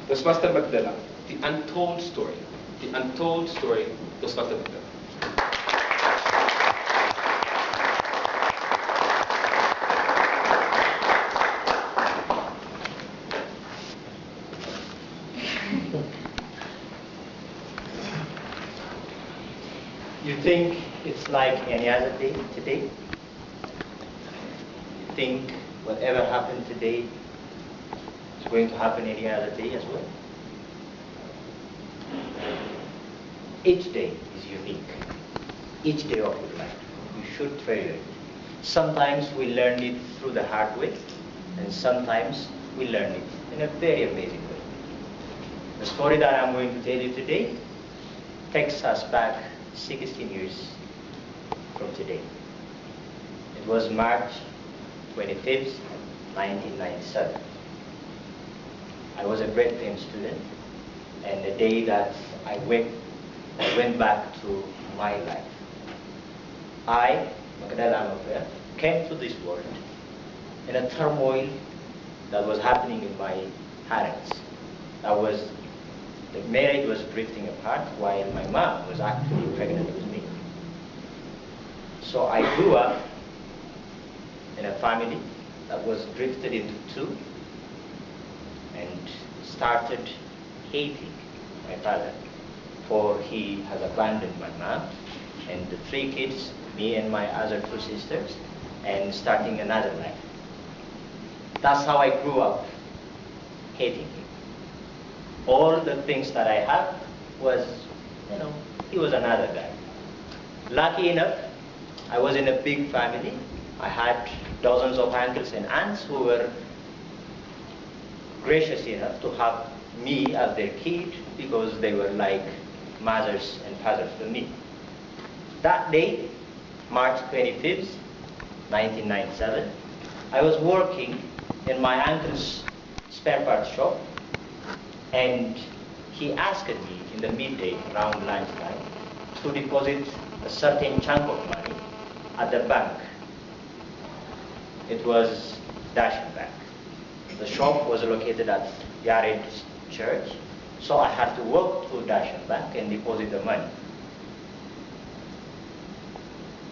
Toastmaster Mekdela, the untold story. The untold story, Toastmaster Mekdela. You think it's like any other day today? You think whatever happened today is going to happen any other day as well? Each day is unique. Each day of your life. You should treasure it. Sometimes we learn it through the hard way, and sometimes we learn it in a very amazing way. The story that I'm going to tell you today takes us back 16 years from today. It was March 25th, 1997. I was a grade 10 student, and the day that I went back to my life. I, Mekdela Mekuria, came to this world in a turmoil that was happening in my parents. The marriage was drifting apart while my mom was actually pregnant with me. So I grew up in a family that was drifted into two and started hating my father, for he has abandoned my mom and the three kids, me and my other two sisters, and starting another life. That's how I grew up hating him. All the things that I had was, he was another guy. Lucky enough, I was in a big family. I had dozens of uncles and aunts who were gracious enough to have me as their kid because they were like mothers and fathers to me. That day, March 25th, 1997, I was working in my uncle's spare parts shop, and he asked me in the midday around lunchtime to deposit a certain chunk of money at the bank. It was Dashan Bank. The shop was located at Yared Church, so I had to walk to Dashan Bank and deposit the money.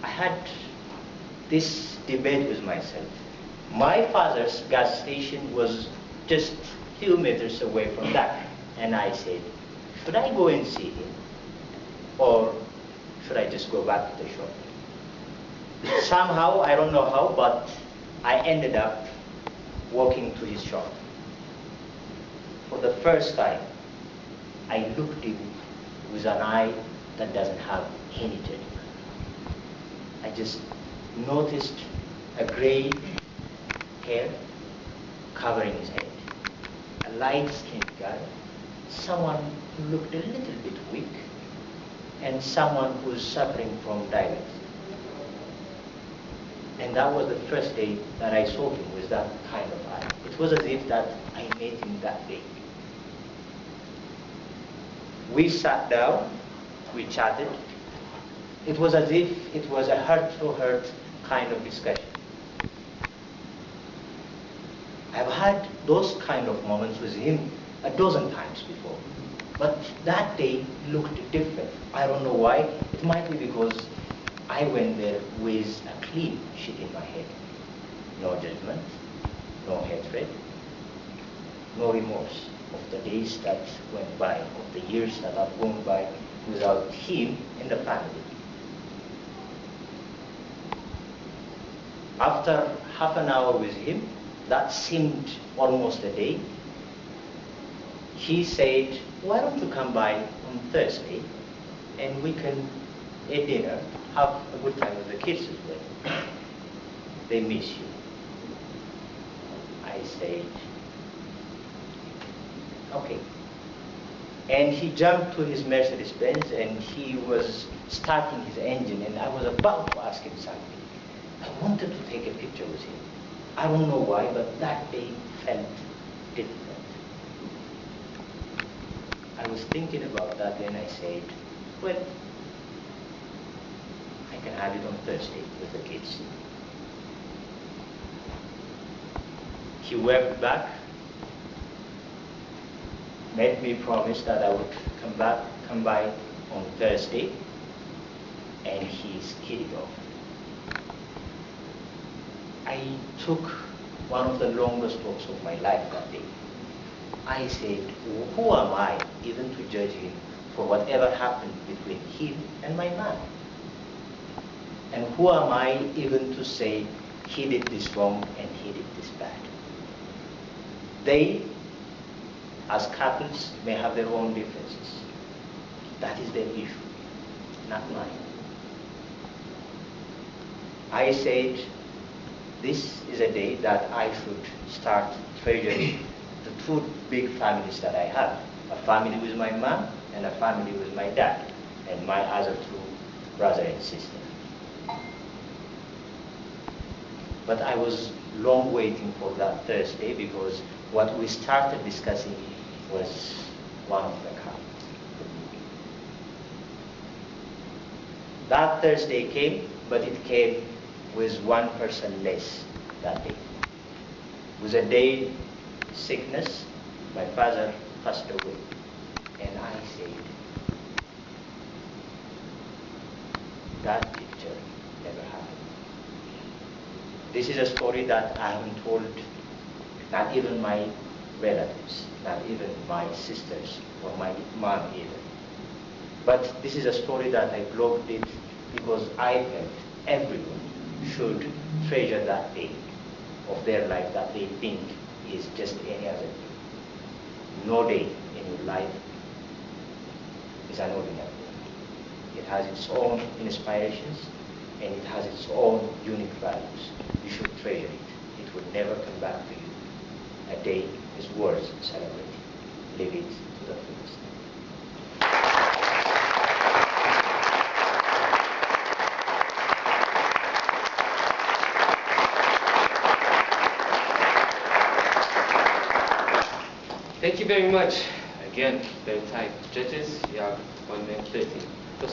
I had this debate with myself. My father's gas station was just a few meters away from that, and I said, should I go and see him, or should I just go back to the shop? Somehow, I don't know how, but I ended up walking to his shop. For the first time, I looked him with an eye that doesn't have any judgment. I just noticed a gray hair covering his head, a light-skinned guy, someone who looked a little bit weak, and someone who was suffering from diabetes. And that was the first day that I saw him with that kind of eye. It was as if that I met him that day. We sat down, we chatted. It was as if it was a heart-to-heart kind of discussion. I've had those kind of moments with him a dozen times before, but that day looked different. I don't know why. It might be because I went there with a clean sheet in my head. No judgment, no hatred, no remorse of the days that went by, of the years that have gone by without him in the family. After half an hour with him, that seemed almost a day, he said, why don't you come by on Thursday and we can eat dinner, have a good time with the kids as well. They miss you. I said, okay. And he jumped to his Mercedes-Benz and he was starting his engine, and I was about to ask him something. I wanted to take a picture with him. I don't know why, but that day felt different. I was thinking about that and I said, well, I can have it on Thursday with the kids. He waved back made me promise that I would come by on Thursday, and he skidded off. I took one of the longest walks of my life that day. I said, who am I even to judge him for whatever happened between him and my man? And who am I even to say he did this wrong and he did this bad? They, as couples, may have their own differences. That is their issue, not mine. I said, this is a day that I should start treasuring the two big families that I have. A family with my mom and a family with my dad and my other two brother and sister. But I was long waiting for that Thursday because what we started discussing was one of the couples. That Thursday came, but it came with one person less that day. It was a day sickness. My father passed away. And I said, that picture never happened. This is a story that I haven't told not even my relatives, not even my sisters or my mom either. But this is a story that I blogged it because I felt everyone should treasure that day of their life that they think is just any other day. No day in your life is an ordinary day. It has its own inspirations and it has its own unique values. You should treasure it. It will never come back to you. A day is worth celebrating. Live it to the fullest. Thank you very much. Again, very tight. Judges, you have 1 minute 30.